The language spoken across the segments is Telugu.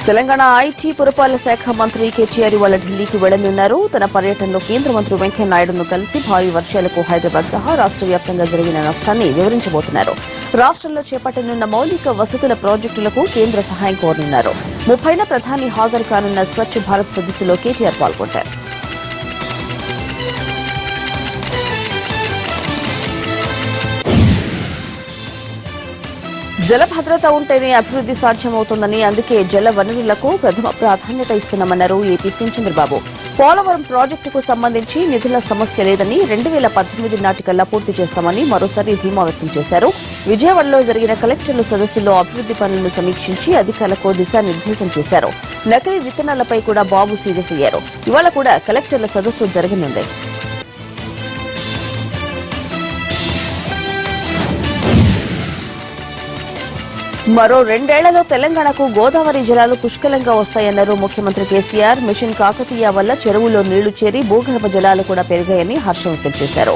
తెలంగాణ ఐటీ పురపాలక శాఖ మంత్రి కేటీఆర్ ఇవాళ ఢిల్లీకి వెళ్లనున్నారు. తన పర్యటనలో కేంద్ర మంత్రి వెంకయ్యనాయుడును కలిసి భారీ వర్షాలకు హైదరాబాద్ సహా రాష్ట్ర వ్యాప్తంగా జరిగిన నష్టాన్ని వివరించబోతున్నారు. రాష్ట్రంలో చేపట్టనున్న మౌలిక వసతుల ప్రాజెక్టులకు కేంద్ర సహాయం కోరనున్నారు. 30న ప్రధాని హాజరు కానున్న స్వచ్ఛ భారత్ సదస్సులో కేటీఆర్ పాల్గొంటారు. జల భద్రత ఉంటేనే అభివృద్ది సాధ్యమవుతుందని, అందుకే జల వనరులకు ప్రథమ ప్రాధాన్యత ఇస్తున్నామన్నారు ఏపీ సీఎం చంద్రబాబు. పోలవరం ప్రాజెక్టుకు సంబంధించి నిధుల సమస్య లేదని, 2018 నాటికల్లా పూర్తి చేస్తామని మరోసారి ధీమా వ్యక్తం చేశారు. విజయవాడలో జరిగిన కలెక్టర్ల సదస్సులో అభివృద్ది పనులను సమీక్షించి అధికారులకు దిశానిర్దేశం చేశారు. నకిలీ విత్తనాలపై కూడా బాబు సీరియస్ అయ్యారు. ఇవాళ కూడా కలెక్టర్ల సదస్సు జరగనుంది. మరో 2 ఏళ్లలో తెలంగాణకు గోదావరి జలాలు పుష్కలంగా వస్తాయన్నారు ముఖ్యమంత్రి కేసీఆర్. మిషన్ కాకతీయ వల్ల చెరువులో నీళ్లు చేరి భూగర్భ జలాలు కూడా పెరిగాయని హర్షం వ్యక్తం చేశారు.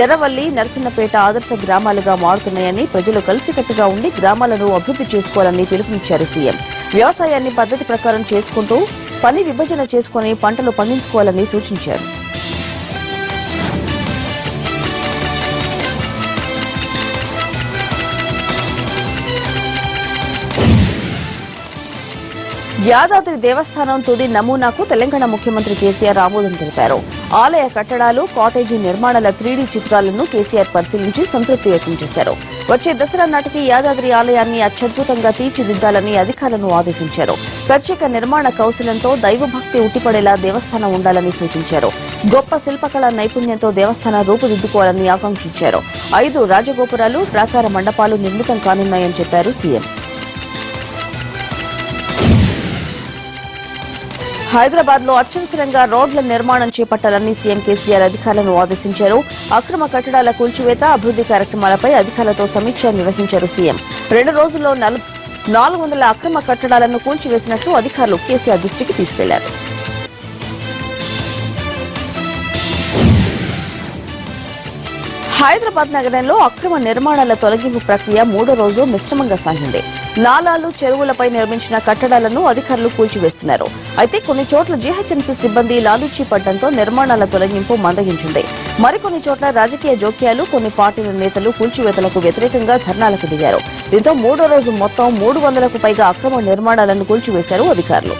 ఎర్రవల్లి, నరసన్నపేట ఆదర్శ గ్రామాలుగా మారుతున్నాయని, ప్రజలు కలిసికట్టుగా ఉండి గ్రామాలను అభివృద్ది చేసుకోవాలని పిలుపునిచ్చారు సీఎం. వ్యవసాయాన్ని పద్దతి ప్రకారం చేసుకుంటూ పని విభజన చేసుకుని పంటలు పండించుకోవాలని సూచించారు. యాదాద్రి దేవస్థానం తుది నమూనాకు తెలంగాణ ముఖ్యమంత్రి కేసీఆర్ ఆమోదం తెలిపారు. ఆలయ కట్టడాలు, కాటేజీ నిర్మాణాల 3D చిత్రాలను కేసీఆర్ పరిశీలించి సంతృప్తి వ్యక్తం చేశారు. వచ్చే దసరా నాటికి యాదాద్రి ఆలయాన్ని అత్యద్భుతంగా తీర్చిదిద్దాలని అధికారులను ఆదేశించారు. ప్రత్యేక నిర్మాణ కౌశలంతో దైవభక్తి ఉట్టిపడేలా దేవస్థానం ఉండాలని సూచించారు. గొప్ప శిల్పకళా నైపుణ్యంతో దేవస్థానం రూపుదిద్దుకోవాలని ఆకాంక్షించారు. 5 రాజగోపురాలు, ప్రాకార మండపాలు నిర్మితం కానున్నాయని చెప్పారు సీఎం. హైదరాబాద్ లో అత్యవసరంగా రోడ్ల నిర్మాణం చేపట్టాలని సీఎం కేసీఆర్ అధికారులను ఆదేశించారు. అక్రమ కట్టడాల కూల్చివేత, అభివృద్ది కార్యక్రమాలపై అధికారులతో సమీక్ష నిర్వహించారు సీఎం. 2 రోజుల్లో 400 అక్రమ కట్టడాలను కూల్చివేసినట్లు అధికారులు కేసీఆర్ దృష్టికి తీసుకెళ్లారు. హైదరాబాద్ నగరంలో అక్రమ నిర్మాణాల తొలగింపు ప్రక్రియ 3వ రోజు మిశ్రమంగా సాగింది. నాలాలు, చెరువులపై నిర్మించిన కట్టడాలను అధికారులు కూల్చివేస్తున్నారు. అయితే కొన్ని చోట్ల జీహెచ్ఎంసీ సిబ్బంది లాలూచీ పడ్డంతో నిర్మాణాల తొలగింపు మందగించింది. మరికొన్ని చోట్ల రాజకీయ జోక్యాలు, కొన్ని పార్టీల నేతలు కూల్చివేతలకు వ్యతిరేకంగా ధర్నాలకు దిగారు. దీంతో 3వ రోజు మొత్తం 300కు పైగా అక్రమ నిర్మాణాలను కూల్చివేశారు అధికారులు.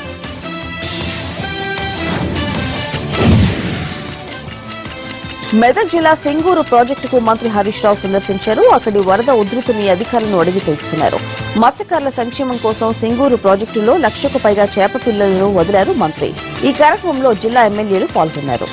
మెదక్ జిల్లా సింగూరు ప్రాజెక్టుకు మంత్రి హరీష్ రావు సందర్శించారు. అక్కడి వరద ఉధృతిని అధికారులను అడిగి తెలుసుకున్నారు. మత్స్యకారుల సంక్షేమం కోసం సింగూరు ప్రాజెక్టులో 1,00,000కు పైగా చేప పిల్లలను వదిలారు మంత్రి. ఈ కార్యక్రమంలో జిల్లా ఎమ్మెల్యేలు పాల్గొన్నారు.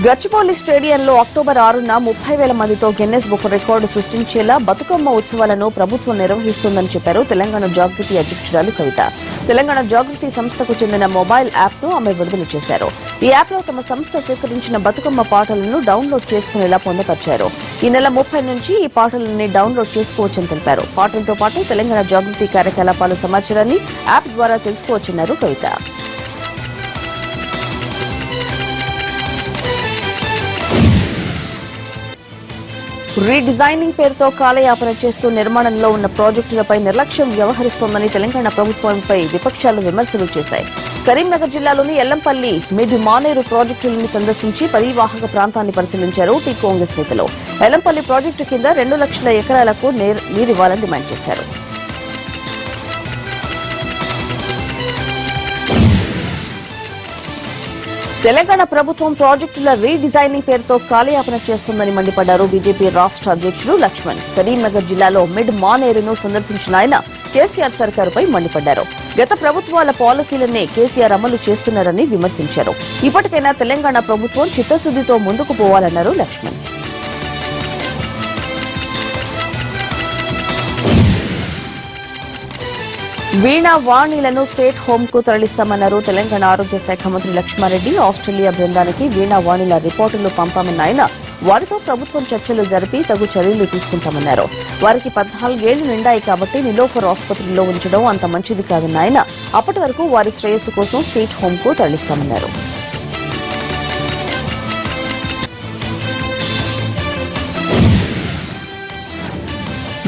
గచ్చిబౌలి స్టేడియంలో అక్టోబర్ 6న 30,000 మందితో గిన్నెస్ బుక్ రికార్డు సృష్టించేలా బతుకమ్మ ఉత్సవాలను ప్రభుత్వం నిర్వహిస్తోందని చెప్పారు తెలంగాణ జాగృతి అధ్యక్షురాలు కవిత. తెలంగాణ జాగృతి సంస్థకు చెందిన మొబైల్ యాప్ను ఆమె విడుదల చేశారు. ఈ యాప్లో తమ సంస్థ సేకరించిన బతుకమ్మ పాటలను డౌన్లోడ్ చేసుకునేలా పొందుపరిచారు. ఈ నెల 30 నుంచి ఈ పాటలని డౌన్లోడ్ చేసుకోవచ్చని తెలిపారు. పాటలతో పాటు తెలంగాణ జాగృతి కార్యకలాపాల సమాచారాన్ని యాప్ ద్వారా తెలుసుకోవచ్చన్నారు కవిత. రీడిజైనింగ్ పేరుతో కాలయాపన చేస్తూ నిర్మాణంలో ఉన్న ప్రాజెక్టులపై నిర్లక్ష్యం వ్యవహరిస్తోందని తెలంగాణ ప్రభుత్వంపై విపక్షాలు విమర్శలు చేశాయి. కరీంనగర్ జిల్లాలోని ఎల్లంపల్లి, మిడ్ మానేరు ప్రాజెక్టులను సందర్శించి పరివాహక ప్రాంతాన్ని పరిశీలించారు టీ కాంగ్రెస్ నేతలు. ఎల్లంపల్లి ప్రాజెక్టు కింద 2 లక్షల ఎకరాలకు నీరివ్వాలని డిమాండ్ చేశారు. తెలంగాణ ప్రభుత్వం ప్రాజెక్టుల రీడిజైనింగ్ పేరుతో కాలయాపన చేస్తుందని మండిపడ్డారు బీజేపీ రాష్ట్ర అధ్యక్షుడు లక్ష్మణ్. కరీంనగర్ జిల్లాలో మిడ్ మానేరును సందర్శించిన ఆయన కేసీఆర్ సర్కారుపై మండిపడ్డారు. గత ప్రభుత్వాల పాలసీలనే కేసీఆర్ అమలు చేస్తున్నారని విమర్శించారు. ఇప్పటికైనా తెలంగాణ ప్రభుత్వం చిత్తశుద్దితో ముందుకు పోవాలన్నారు లక్ష్మణ్. వీణా వాణిలను స్టేట్ హోమ్ కు తరలిస్తామన్నారు తెలంగాణ ఆరోగ్య శాఖ మంత్రి లక్ష్మారెడ్డి. ఆస్ట్రేలియా బృందానికి వీణా వాణిల రిపోర్టులు పంపామన్న ఆయన వారితో ప్రభుత్వం చర్చలు జరిపి తగు చర్యలు తీసుకుంటామన్నారు. వారికి 14 ఏళ్లు నిండాయి కాబట్టి నిలోఫర్ ఆసుపత్రిలో ఉంచడం అంత మంచిది కాదన్న ఆయన అప్పటి వరకు వారి శ్రేయస్సు కోసం స్ట్రీట్ హోమ్ కు తరలిస్తామన్నారు.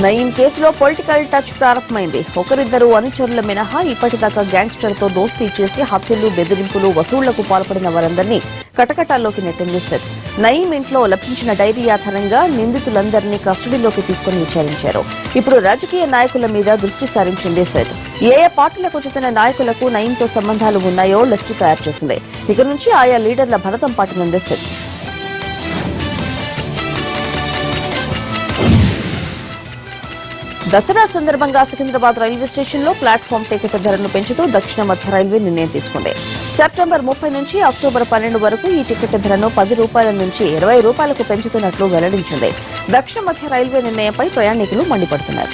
నయీం కేసులో పొలిటికల్ టచ్ ప్రారంభమైంది. ఒకరిద్దరు అనుచరుల మినహా ఇప్పటిదాకా గ్యాంగ్స్టర్ తో దోస్తీ చేసి హత్యలు, బెదిరింపులు, వసూళ్లకు పాల్పడిన వారందరినీ కటకటాల్లోకి నెట్టింది సెట్. నయీం ఇంట్లో లభించిన డైరీ ఆధారంగా నిందితులందరినీ కస్టడీలోకి తీసుకుని విచారించారు. ఇప్పుడు రాజకీయ నాయకుల మీద దృష్టి సారించింది సెట్. ఏ పార్టీలకు చెందిన నాయకులకు నయీంతో సంబంధాలు ఉన్నాయో లిస్టు తయారు చేసింది. ఇక నుంచి ఆయా లీడర్ల భరతం పట్టినంది సెట్. దసరా సందర్భంగా సికింద్రాబాద్ రైల్వే స్టేషన్లో ప్లాట్ఫామ్ టికెట్ ధరను పెంచుతూ దక్షిణ మధ్య రైల్వే నిర్ణయం తీసుకుంది. సెప్టెంబర్ 30 నుంచి అక్టోబర్ 12 వరకు ఈ టికెట్ ధరను 10 రూపాయల నుంచి 20 రూపాయలకు పెంచుతున్నట్లు వెల్లడించింది. దక్షిణ మధ్య రైల్వే నిర్ణయంపై ప్రయాణికులు మండిపడుతున్నారు.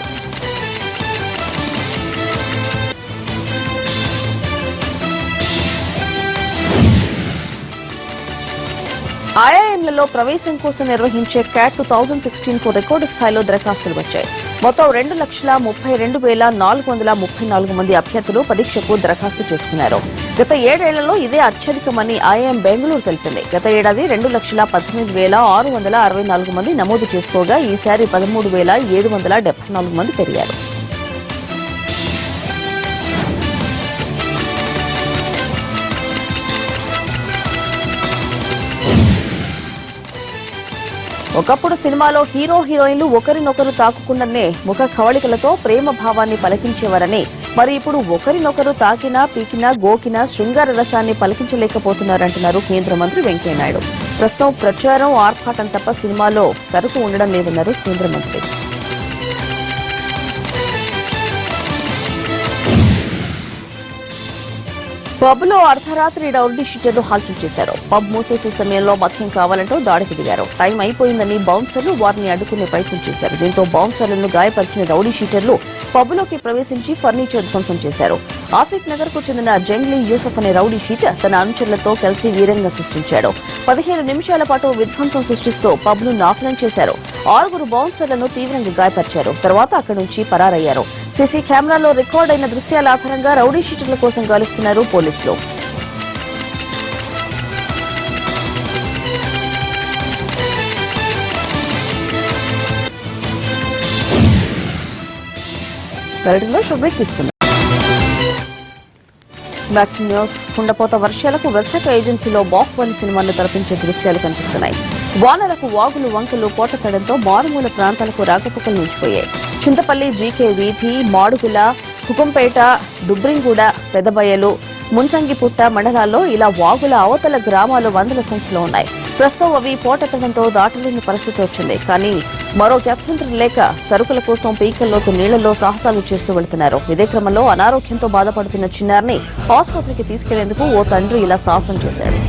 ఐఐఎంలలో ప్రవేశం కోసం నిర్వహించే క్యాట్ 2016 కు రికార్డు స్థాయిలో దరఖాస్తులు వచ్చాయి. మొత్తం 2,32,434 మంది అభ్యర్థులు పరీక్షకు దరఖాస్తు చేసుకున్నారు. గత 7 ఏళ్లలో ఇదే అత్యధికమని ఐఐఎం బెంగళూరు తెలిపింది. గత ఏడాది 2,18,664 మంది నమోదు చేసుకోగా ఈసారి 13,774 మంది పెరిగారు. ఒకప్పుడు సినిమాలో హీరో హీరోయిన్లు ఒకరినొకరు తాకుకుండానే ముఖ కవళికలతో ప్రేమ భావాన్ని పలికించేవారని, మరి ఇప్పుడు ఒకరినొకరు తాకినా, పీకినా, గోకినా శృంగార రసాన్ని పలికించలేకపోతున్నారంటున్నారు కేంద్ర మంత్రి వెంకయ్యనాయుడు. ప్రస్తుతం ప్రచారం, ఆర్భాటం తప్ప సినిమాలో సరుకు ఉండడం లేదన్నారు కేంద్ర మంత్రి. పబ్లో అర్ధరాత్రి రౌడీ షీటర్లు హల్చల్ చేశారు. పబ్ మూసేసే సమయంలో మద్యం కావాలంటూ దాడికి దిగారు. టైం అయిపోయిందని బౌన్సర్లు వారిని అడ్డుకునే ప్రయత్నం చేశారు. దీంతో బౌన్సర్లను గాయపరిచిన రౌడీ షీటర్లు పబ్లోకి ప్రవేశించి ఫర్నిచర్ ధ్వంసం చేశారు. ఆసిఫ్ నగర్ కు చెందిన జంగ్లీ యూసఫ్ అనే రౌడీ షీటర్ తన అనుచరులతో కలిసి వీరంగం సృష్టించాడు. 15 నిమిషాల పాటు విధ్వంసం సృష్టిస్తూ పబ్ను నాశనం చేశారు. 6 బౌన్సర్లను తీవ్రంగా గాయపరిచారు. తర్వాత అక్కడి నుంచి పరారయ్యారు. సీసీ కెమెరాలో రికార్డైన దృశ్యాల ఆధారంగా రౌడీ షీటర్ల కోసం గాలిస్తున్నారు పోలీసులు. Back to news. కుండపోత వర్షాలకు విశాఖ ఏజెన్సీలో బాహుబలి సినిమాను తలపించే దృశ్యాలు కనిపిస్తున్నాయి. వానలకు వాగులు, వంకలు పోటతడంతో మారుమూల ప్రాంతాలకు రాకపోకలు నిలిచిపోయాయి. చింతపల్లి, జీకే వీధి, మాడుగుల, కుకంపేట, డుబ్రింగూడ, పెదబయలు, ముంచంగిపుట్ట మండలాల్లో ఇలా వాగుల అవతల గ్రామాలు వందల సంఖ్యలో ఉన్నాయి. ప్రస్తుతం అవి పోటెత్తడంతో దాటలేని పరిస్థితి వచ్చింది. కానీ మరో గత్యంతరం లేక సరుకుల కోసం పీకల్లోతు నీళ్లలో సాహసాలు చేస్తూ వెళుతున్నారు. ఇదే క్రమంలో అనారోగ్యంతో బాధపడుతున్న చిన్నారిని ఆసుపత్రికి తీసుకెళ్లేందుకు ఓ తండ్రి ఇలా సాహసం చేశాడు.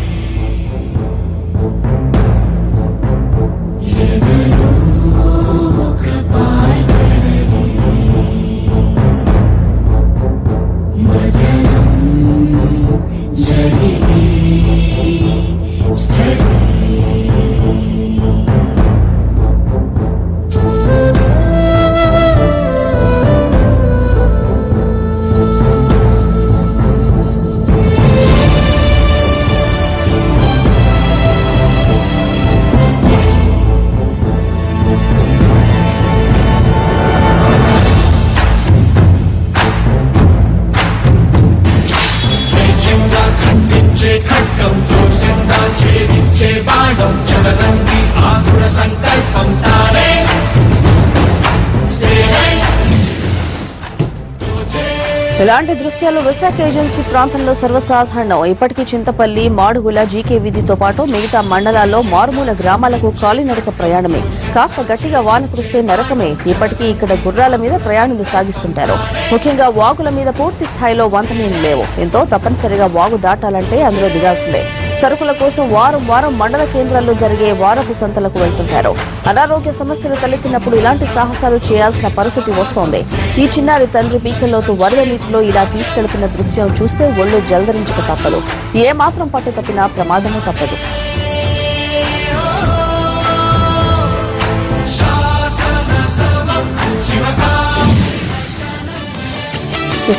ఇలాంటి దృశ్యాలు విశాఖ ఏజెన్సీ ప్రాంతంలో సర్వసాధారణం. ఇప్పటికీ చింతపల్లి, మాడుగుల, జీకే వీధితో పాటు మిగతా మండలాల్లో మారుమూల గ్రామాలకు కాలినడక ప్రయాణమే. కాస్త గట్టిగా వాన కురిస్తే నరకమే. ఇప్పటికీ ఇక్కడ గుర్రాల మీద ప్రయాణాలు సాగిస్తుంటారు. ముఖ్యంగా వాగుల మీద పూర్తి స్థాయిలో వంతెనలు లేవు. దీంతో తప్పనిసరిగా వాగు దాటాలంటే అందులో దిగాల్సిందే. సరుకుల కోసం వారం వారం మండల కేంద్రాల్లో జరిగే వారపు సంతలకు వెళ్తుంటారు. అనారోగ్య సమస్యలు తలెత్తినప్పుడు ఇలాంటి సాహసాలు చేయాల్సిన పరిస్థితి వస్తోంది. ఈ చిన్నారి తండ్రి పీకల్లోతు వరద నీటిలో ఇలా తీసుకెళ్తున్న దృశ్యం చూస్తే ఒళ్ళు జలధరించక తప్పదు. ఏ మాత్రం పట్టు తప్పినా ప్రమాదమూ తప్పదు.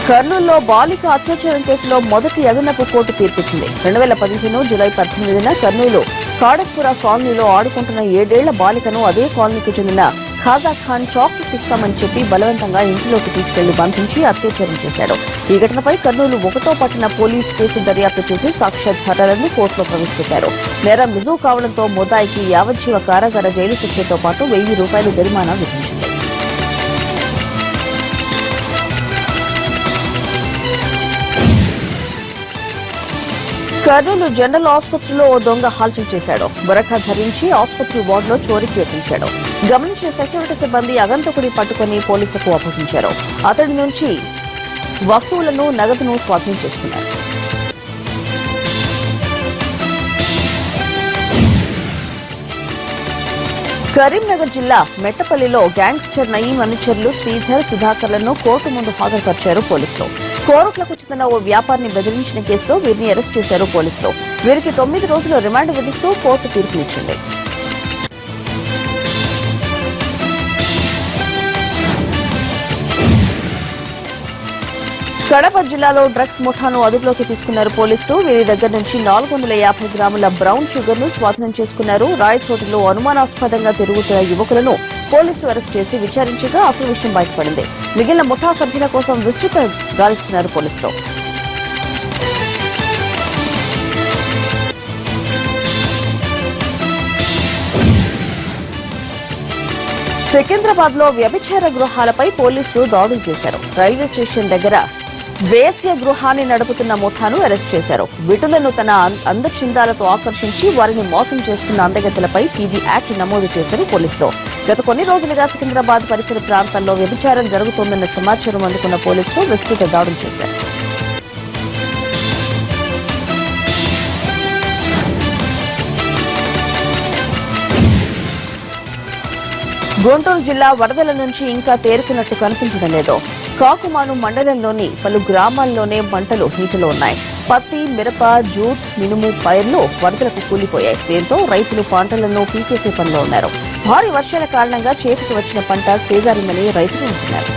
కర్నూలులో బాలిక అత్యాచారం కేసులో మొదటి అదనపు కోర్టు తీర్పిచ్చింది. 2015 జులై 18న కర్నూలు కాడక్పుర కాలనీలో ఆడుకుంటున్న 7 ఏళ్ల బాలికను అదే కాలనీకి చెందిన ఖాజా ఖాన్ చాక్లెట్ ఇస్తామని చెప్పి బలవంతంగా ఇంటిలోకి తీసుకెళ్లి బంధించి అత్యాచారం చేశాడు. ఈ ఘటనపై కర్నూలు 1వ పట్టణ పోలీసు కేసు దర్యాప్తు చేసి సాక్ష్యాధారాలను కోర్టులో ప్రవేశపెట్టారు. నేరం రుజువు కావడంతో ముద్దాయికి యావజ్జీవ కారాగార జైలు శిక్షతో పాటు ₹1000 జరిమానా విధించింది. కర్నూలు జనరల్ ఆసుపత్రిలో ఓ దొంగ హల్చల్ చేశాడు. బురఖా ధరించి ఆసుపత్రి వార్డులో చోరీకి యత్నించాడు. గమనించిన సెక్యూరిటీ సిబ్బంది అగంతకుడిని పట్టుకుని పోలీసులకు అప్పగించారు. అతడి నుంచి వస్తువులను నగదును స్వాధీనం చేసుకున్నారు. కరీంనగర్ జిల్లా మెట్టపల్లిలో గ్యాంగ్స్టర్ నయీం అనుచరులు శ్రీధర్, సుధాకర్లను కోర్టు ముందు హాజరుపరిచారు పోలీసులు. కోరుట్లకు చెందిన ఓ వ్యాపారిని బెదిరించిన కేసులో వీరిని అరెస్ట్ చేశారు పోలీసులు. వీరికి 9 రోజుల రిమాండ్ విధిస్తూ కోర్టు తీర్పునిచ్చింది. కడప జిల్లాలో డ్రగ్స్ ముఠాను అదుపులోకి తీసుకున్నారు పోలీసులు. వీరి దగ్గర నుంచి 450 గ్రాముల బ్రౌన్ షుగర్ ను స్వాధీనం చేసుకున్నారు. రాయచోటిలో అనుమానాస్పదంగా తిరుగుతున్న యువకులను పోలీసులు అరెస్ట్ చేసి విచారించగా అసలు విషయం బయటపడింది. మిగిలిన ముఠా సభ్యుల కోసం విస్తృత గాలిస్తున్నారు పోలీసులు. సికింద్రాబాద్ లో వ్యభిచార గృహాలపై పోలీసులు దాడులు చేశారు. రైల్వే స్టేషన్ దగ్గర వేశ్య గృహాన్ని నడుపుతున్న ముఠాను అరెస్ట్ చేశారు. విటులను తన అందచిందాలతో ఆకర్షించి వారిని మోసం చేస్తున్న అందగత్తెలపై పీడీ యాక్ట్ నమోదు చేశారు పోలీసులు. గత కొన్ని రోజులుగా సికింద్రాబాద్ పరిసర ప్రాంతాల్లో వ్యభిచారం జరుగుతోందన్న సమాచారం అందుకున్న పోలీసులు విస్తృత దాడులు చేశారు. గుంటూరు జిల్లా వరదల నుంచి ఇంకా తేరుకున్నట్టు కనిపించడం లేదు. కాకుమాను మండలంలోని పలు గ్రామాల్లోనే మంటలు నీటిలో ఉన్నాయి. పత్తి, మిరప, జూట్, మినుము పైర్లు వరదలకు కూలిపోయాయి. దీంతో రైతులు పంటలను పీకేసే పనిలో ఉన్నారు. భారీ వర్షాల కారణంగా చేతికి వచ్చిన పంట చేజారిందని రైతులు అంటున్నారు.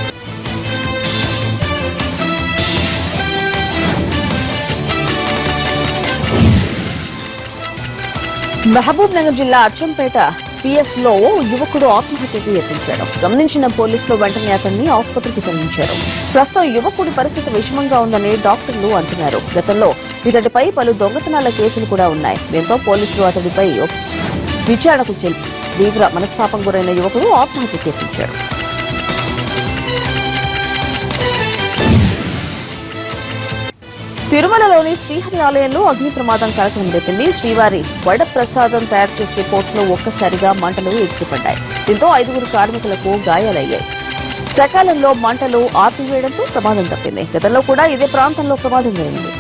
మహబూబ్ నగర్ జిల్లా అచ్చంపేట పిఎస్ లో ఓ యువకుడు ఆత్మహత్యకు యత్నించాడు. గమనించిన పోలీసులు వెంటనే అతన్ని ఆసుపత్రికి తరలించారు. ప్రస్తుతం యువకుడి పరిస్థితి విషమంగా ఉందని డాక్టర్లు అంటున్నారు. గతంలో ఇతడిపై పలు దొంగతనాల కేసులు కూడా ఉన్నాయి. దీంతో పోలీసులు అతడిపై విచారణకు తీవ్ర మనస్తాపం గురైన యువకుడు ఆత్మహత్యకు యత్నించాడు. తిరుమలలోని శ్రీహరి ఆలయంలో అగ్ని ప్రమాదం కలకలం రేపింది. శ్రీవారి వడప్రసాదం తయారు చేసే పోర్టులో ఒక్కసారిగా మంటలు ఎగిసిపడ్డాయి. దీంతో 5 కార్మికులకు గాయాలయ్యాయి. సకాలంలో మంటలు ఆపివేయడంతో ప్రమాదం తప్పింది. గతంలో కూడా ఇదే ప్రాంతంలో ప్రమాదం జరిగింది.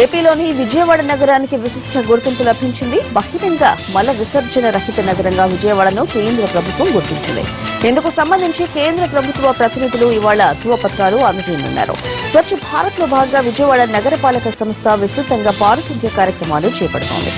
ఏపీలోని విజయవాడ నగరానికి విశిష్ట గుర్తింపు లభించింది. బహిరంగ మల విసర్జన రహిత నగరంగా విజయవాడను కేంద్ర ప్రభుత్వం గుర్తించింది. ఇందుకు సంబంధించి కేంద్ర ప్రభుత్వ ప్రతినిధులు ఇవాళ ధృవపత్రాలు అందజేయనున్నారు. స్వచ్ఛ భారత్ లో భాగంగా విజయవాడ నగరపాలక సంస్థ విస్తృతంగా పారిశుద్ధ్య కార్యక్రమాలు చేపడుతోంది.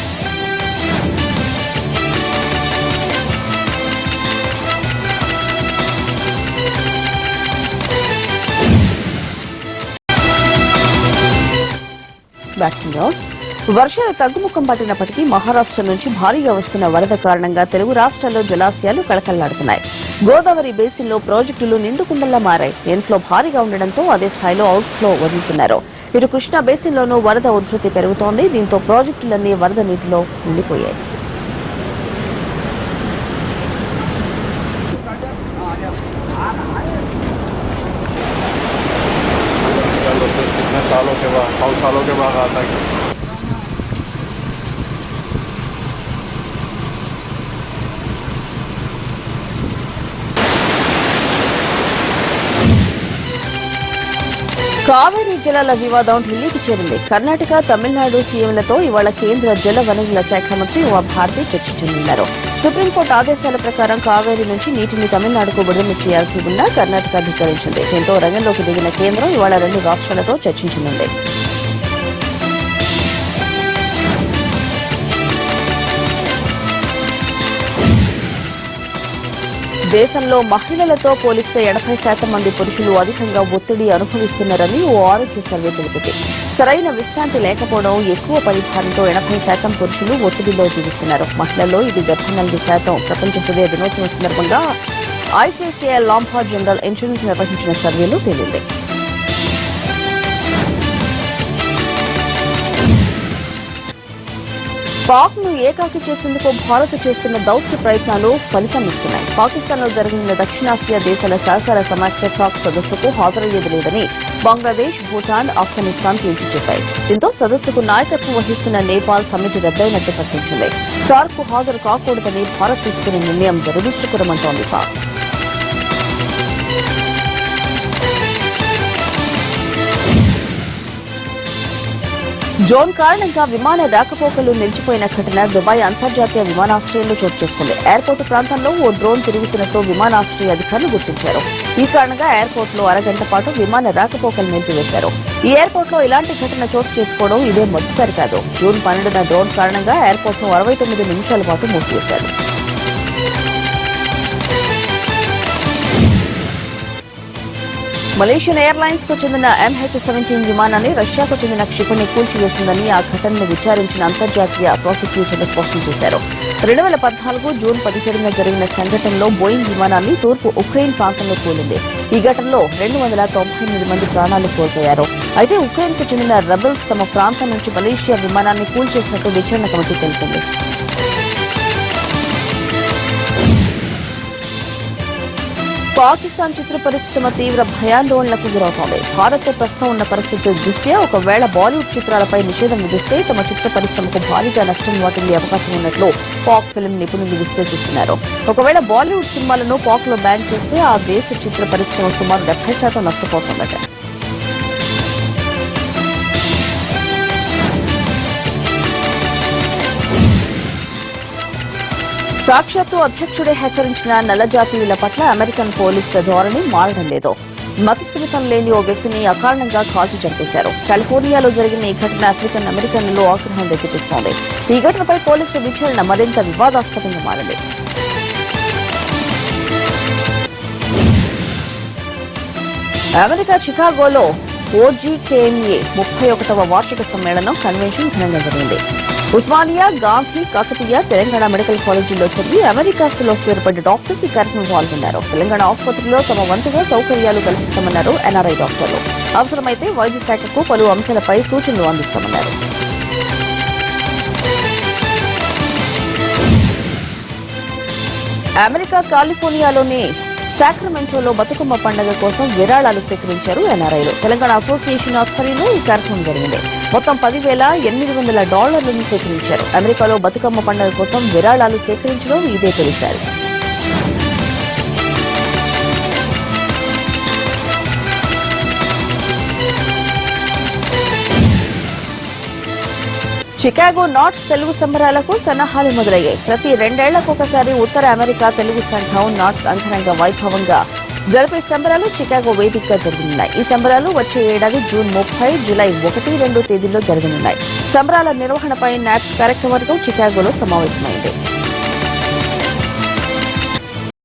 వర్షాలు తగ్గుముఖం పట్టినప్పటికీ మహారాష్ట్ర నుంచి భారీగా వస్తున్న వరద కారణంగా తెలుగు రాష్ట్రాల్లో జలాశయాలు కళకళలాడుతున్నాయి. గోదావరి బేసిన్లో ప్రాజెక్టులు నిండుకుండలా మారాయి. ఇన్ఫ్లో భారీగా ఉండడంతో అదే స్థాయిలో అవుట్ఫ్లో వదులుతున్నారు. ఇటు కృష్ణా బేసిన్లోనూ వరద ఉధృతి పెరుగుతోంది. దీంతో ప్రాజెక్టులన్నీ వరద నీటిలో నిండిపోయాయి. सालों के बाद आता है। కావేరీ జలాల వివాదం ఢిల్లీకి చేరింది. కర్ణాటక, తమిళనాడు సీఎంలతో ఇవాళ కేంద్ర జల వనరుల శాఖ మంత్రి ఉమాభారతి చర్చించనున్నారు. సుప్రీంకోర్టు ఆదేశాల ప్రకారం కావేరీ నుంచి నీటిని తమిళనాడుకు విడుదల చేయాల్సి ఉన్నా కర్ణాటక ధిక్కరించింది. దీంతో రంగంలోకి దిగిన కేంద్రం ఇవాళ 2 రాష్ట్రాలతో చర్చించనుంది. దేశంలో మహిళలతో పోలిస్తే 80% మంది పురుషులు అధికంగా ఒత్తిడి అనుభవిస్తున్నారని ఓ ఆరోగ్య సర్వే తెలిపింది. సరైన విశ్రాంతి లేకపోవడం, ఎక్కువ పరిభారంతో 80% పురుషులు ఒత్తిడిలో జీవిస్తున్నారు. మహిళల్లో ఇది 74%. ప్రపంచ హృదయ దినోత్సవం సందర్భంగా ఐసీఐసీఐ లాంబార్డ్ జనరల్ ఇన్సూరెన్స్ నిర్వహించిన సర్వేలో తేలింది. పాక్ ను ఏకాకి చేసేందుకు భారత్ చేస్తున్న దౌత్య ప్రయత్నాలు ఫలితం ఇస్తున్నాయి. పాకిస్తాన్లో జరిగిన దక్షిణాసియా దేశాల సహకార సమాఖ్య సాక్ సదస్సుకు హాజరయ్యేది లేదని బంగ్లాదేశ్, భూటాన్, ఆఫ్ఘనిస్తాన్ తేల్చి చెప్పాయి. దీంతో సదస్సుకు నాయకత్వం వహిస్తున్న నేపాల్ సమ్మిట్ రద్దయినట్టు ప్రకటించింది. సార్క్ కు హాజరు కాకూడదని భారత్ తీసుకున్న నిర్ణయం దురదృష్టకరమంటోంది పాక్. డ్రోన్ కారణంగా విమాన రాకపోకలు నిలిచిపోయిన ఘటన దుబాయ్ అంతర్జాతీయ విమానాశ్రయంలో చోటు చేసుకుంది. ఎయిర్పోర్టు ప్రాంతంలో ఓ డ్రోన్ తిరుగుతున్నట్లు విమానాశ్రయ అధికారులు గుర్తించారు. ఈ కారణంగా ఎయిర్పోర్టులో అరగంట పాటు విమాన రాకపోకలు నిలిపివేశారు. ఈ ఎయిర్పోర్టులో ఇలాంటి ఘటన చోటు చేసుకోవడం ఇదే మొదటిసారి కాదు. జూన్ 12న డ్రోన్ కారణంగా ఎయిర్పోర్టును 69 నిమిషాల పాటు మూసివేశారు. మలేషియన్ ఎయిర్లైన్స్ కు చెందిన MH17 విమానాన్ని రష్యాకు చెందిన క్షిపణి కూల్చివేసిందని ఆ ఘటనను విచారించిన అంతర్జాతీయ ప్రాసిక్యూటర్లు స్పష్టం చేశారు. 2014 జూన్ 17న జరిగిన సంఘటనలో బోయింగ్ విమానాన్ని తూర్పు ఉక్రెయిన్ ప్రాంతంలో కూలింది. ఈ ఘటనలో 298 మంది ప్రాణాలు కోల్పోయారు. అయితే ఉక్రెయిన్ కు చెందిన రెబెల్స్ తమ ప్రాంతం నుంచి మలేషియా విమానాన్ని కూల్చేసినట్టు విచారణ కమిటీ తెలిపింది. పాకిస్తాన్ చిత్ర పరిశ్రమ తీవ్ర భయాందోళనకు గురవుతోంది. భారత్ ప్రస్తుతం ఉన్న పరిస్థితి దృష్ట్యా ఒకవేళ బాలీవుడ్ చిత్రాలపై నిషేధం విధిస్తే తమ చిత్ర పరిశ్రమకు భారీగా నష్టం వాటిల్లే అవకాశం ఉన్నట్లు పాక్ ఫిల్మ్ నిపుణులు విశ్లేషిస్తున్నారు. ఒకవేళ బాలీవుడ్ సినిమాలను పాక్ లో బ్యాన్ చేస్తే ఆ దేశ చిత్ర పరిశ్రమ సుమారు 70% నష్టపోతుందట. సాక్షాత్తు అధ్యక్షుడే హెచ్చరించిన నల్ల జాతీయుల పట్ల అమెరికన్ పోలీసుల ధోరణి మారడం లేదు. మతస్థిమితం లేని ఓ వ్యక్తిని అకారణంగా కాల్చి చంపేశారు. కాలిఫోర్నియాలో జరిగిన ఈ ఘటన ఆఫ్రికన్ అమెరికన్లలో ఆగ్రహం రేకెత్తిస్తోంది. ఈ ఘటనపై పోలీసుల విచారణ మరింత వివాదాస్పదంగా మారింది. అమెరికా చికాగోలో OGKMA 31వ వార్షిక సమ్మేళనం కన్వెన్షన్ ఘనంగా జరిగింది. ఉస్మానియా, గాంధీ, కాకతీయ, తెలంగాణ మెడికల్ కాలేజీల్లో చదివి అమెరికాస్తులో స్థిరపడ్డ డాక్టర్స్ ఈ కార్యక్రమంలో పాల్గొన్నారు. తెలంగాణ ఆసుపత్రిలో తమ వంతుగా సౌకర్యాలు కల్పిస్తామన్నారు NRI డాక్టర్లు. అవసరమైతే వైద్య శాఖకు పలు అంశాలపై సూచనలు అందిస్తామన్నారు. అమెరికా కాలిఫోర్నియాలోని సాక్రమెంటోలో బతుకమ్మ పండుగ కోసం విరాళాలు సేకరించారు NRIలు. తెలంగాణ అసోసియేషన్ ఆధ్వర్యంలో ఈ కార్యక్రమం జరిగింది. మొత్తం $10,800 సేకరించారు. అమెరికాలో బతుకమ్మ పండుగ కోసం విరాళాలు సేకరించడం ఇదే తొలిసారి. చికాగో నాట్స్ తెలుగు సంబరాలకు సన్నాహాలు మొదలయ్యాయి. ప్రతి 2 ఏళ్లకొకసారి ఉత్తర అమెరికా తెలుగు సంఘం నాట్స్ అంగరంగ వైభవంగా జరిపే సంబరాలు చికాగో వేదికగా జరగనున్నాయి. ఈ సంబరాలు వచ్చే ఏడాది జూన్ 30, జూలై 1, 2 తేదీల్లో జరగనున్నాయి. సంబరాల నిర్వహణపై నాట్స్ కార్యక్రమవర్గం చికాగోలో సమావేశమైంది.